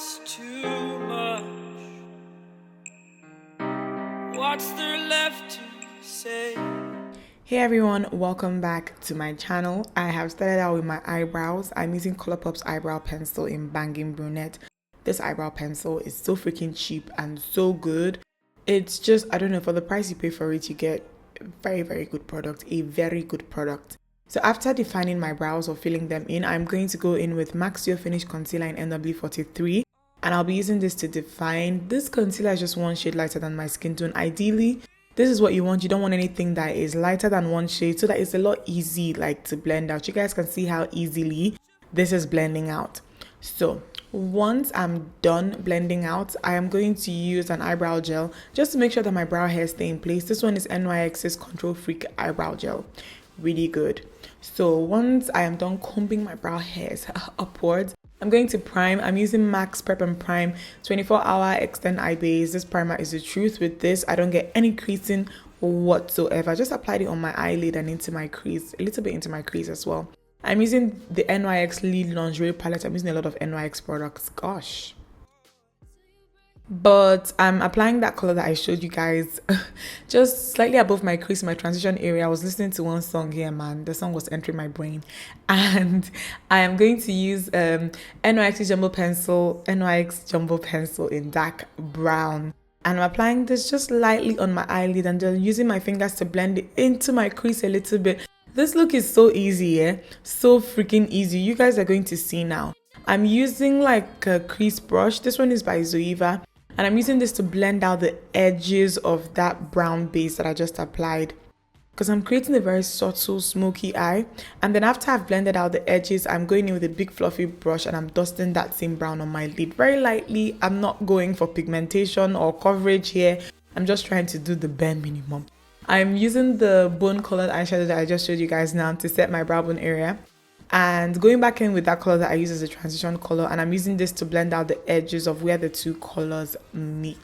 it's too much. What's there left to say? Hey everyone, welcome back to my channel. I have started out with my eyebrows. I'm using Colourpop's eyebrow pencil in Banging Brunette. This eyebrow pencil is so freaking cheap and so good. It's just, I don't know, for the price you pay for it, you get a very good product, a very good product. So after defining my brows or filling them in, I'm going to go in with Max Your Finish Concealer in NW43. And I'll be using this to define. This concealer is just one shade lighter than my skin tone. Ideally, this is what you want. You don't want anything that is lighter than one shade so that it's a lot easy to blend out. You guys can see how easily this is blending out. So once I'm done blending out, I am going to use an eyebrow gel just to make sure that my brow hairs stay in place. This one is NYX's Control Freak eyebrow gel. Really good. So once I am done combing my brow hairs upwards, I'm going to prime. I'm using Max Prep and Prime 24-hour Extend Eye Base. This primer is the truth. With this, I don't get any creasing whatsoever. I just applied it on my eyelid and into my crease, a little bit into my crease as well. I'm using the NYX Lead Lingerie palette. I'm using a lot of NYX products. Gosh. But I'm applying that color that I showed you guys just slightly above my crease, my transition area. I was listening to one song here, man. The song was entering my brain. And I am going to use NYX Jumbo Pencil in dark brown. And I'm applying this just lightly on my eyelid and then using my fingers to blend it into my crease a little bit. This look is so easy, yeah? So freaking easy. You guys are going to see now. I'm using a crease brush. This one is by Zoeva. And I'm using this to blend out the edges of that brown base that I just applied. Because I'm creating a very subtle smoky eye. And then after I've blended out the edges, I'm going in with a big fluffy brush and I'm dusting that same brown on my lid very lightly. I'm not going for pigmentation or coverage here. I'm just trying to do the bare minimum. I'm using the bone colored eyeshadow that I just showed you guys now to set my brow bone area. And going back in with that color that I use as a transition color, and I'm using this to blend out the edges of where the two colors meet.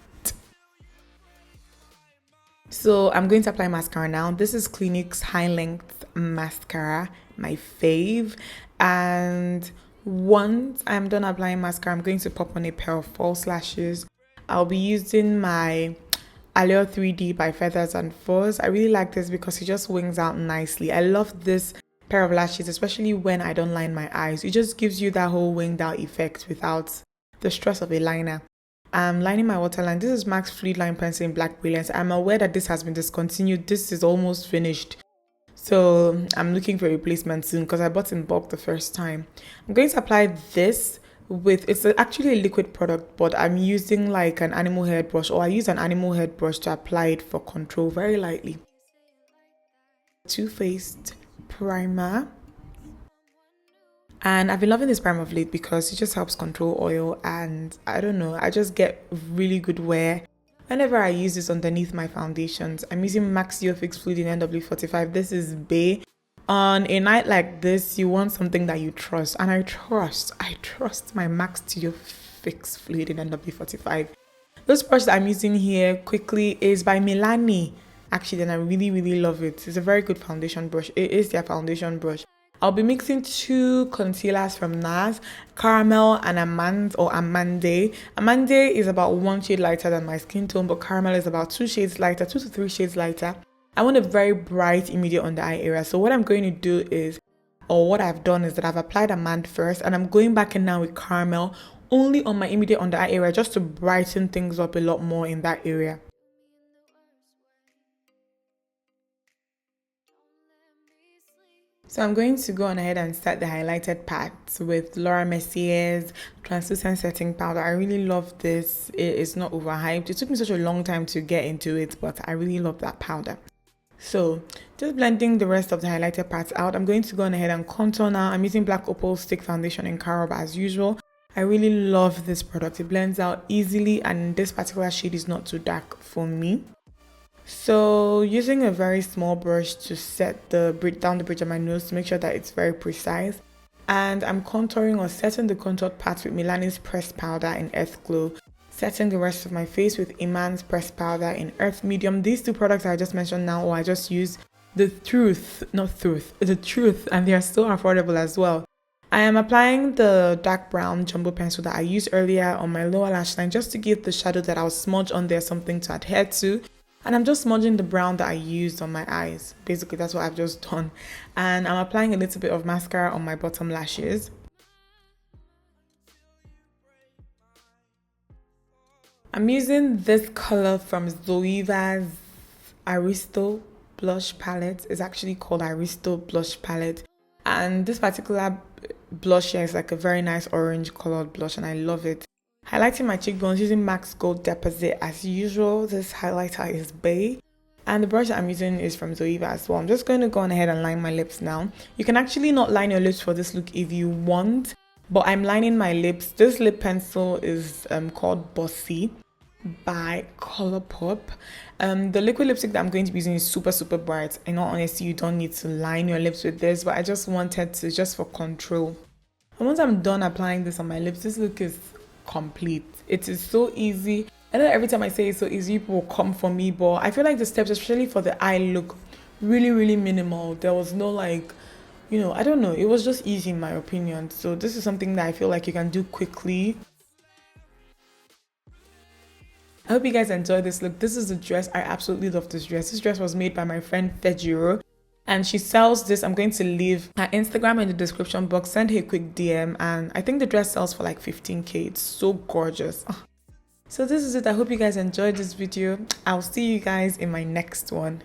So I'm going to apply mascara now. This is Clinique's High Length Mascara, my fave. And once I'm done applying mascara, I'm going to pop on a pair of false lashes. I'll be using my Allure 3D by Feathers and Fuzz. I really like this because it just wings out nicely. I love this pair of lashes, especially when I don't line my eyes. It just gives you that whole winged out effect without the stress of a liner. I'm lining my waterline. This is MAC Fluid Line Pencil in Black Brilliance. I'm aware that this has been discontinued. This is almost finished. So I'm looking for a replacement soon because I bought in bulk the first time. I'm going to apply this with, it's actually a liquid product, but I'm using an animal hair brush, or I use an animal hair brush to apply it for control very lightly. Too Faced primer, and I've been loving this primer of late because it just helps control oil, and I don't know, I just get really good wear whenever I use this underneath my foundations. I'm using Max Your Fix Fluid in NW45. This is Bay. On a night like this, you want something that you trust, and I trust my Max Your Fix Fluid in NW45. This brush that I'm using here quickly is by Milani. Actually, then I really love it. It's a very good foundation brush. It is their foundation brush. I'll be mixing two concealers from NARS, Caramel and Amande. Amande is about one shade lighter than my skin tone, but Caramel is about 2 shades lighter, 2 to 3 shades lighter. I want a very bright, immediate under eye area. So what I'm going to do is, or what I've done is that I've applied Amande first, and I'm going back in now with Caramel only on my immediate under eye area just to brighten things up a lot more in that area. So I'm going to go on ahead and start the highlighted parts with Laura Mercier's translucent setting powder. I really love this. It is not overhyped. It took me such a long time to get into it, but I really love that powder. So just blending the rest of the highlighted parts out, I'm going to go on ahead and contour now. I'm using Black Opal Stick Foundation in Carob as usual. I really love this product. It blends out easily, and this particular shade is not too dark for me. So using a very small brush to set down the bridge of my nose to make sure that it's very precise. And I'm contouring or setting the contoured parts with Milani's pressed powder in Earth Glow. Setting the rest of my face with Iman's pressed powder in Earth Medium. These two products I just mentioned now, or I just use the truth, and they are so affordable as well. I am applying the dark brown jumbo pencil that I used earlier on my lower lash line just to give the shadow that I'll smudge on there something to adhere to. And I'm just smudging the brown that I used on my eyes. Basically, that's what I've just done. And I'm applying a little bit of mascara on my bottom lashes. I'm using this color from Zoeva's Aristo blush palette. It's actually called Aristo blush palette. And this particular blush here is like a very nice orange colored blush and I love it. Highlighting my cheekbones using MAC's Gold Deposit as usual. This highlighter is Bay. And the brush that I'm using is from Zoeva as well. I'm just going to go on ahead and line my lips now. You can actually not line your lips for this look if you want, but I'm lining my lips. This lip pencil is called Bossy by Colourpop. The liquid lipstick that I'm going to be using is super bright. In all honesty, you don't need to line your lips with this, but I just wanted to, just for control. And once I'm done applying this on my lips, this look is complete. It is so easy. I know every time I say it's so easy, people will come for me, but I feel like the steps, especially for the eye look, really minimal. There was no like, you know, I don't know, it was just easy in my opinion. So this is something that I feel like you can do quickly. I hope you guys enjoyed this look. This is the dress. I absolutely love this dress. This dress was made by my friend Fejiro, and she sells this. I'm going to leave her Instagram in the description box. Send her a quick DM, and I think the dress sells for like 15k. It's so gorgeous. So this is it. I hope you guys enjoyed this video. I'll see you guys in my next one.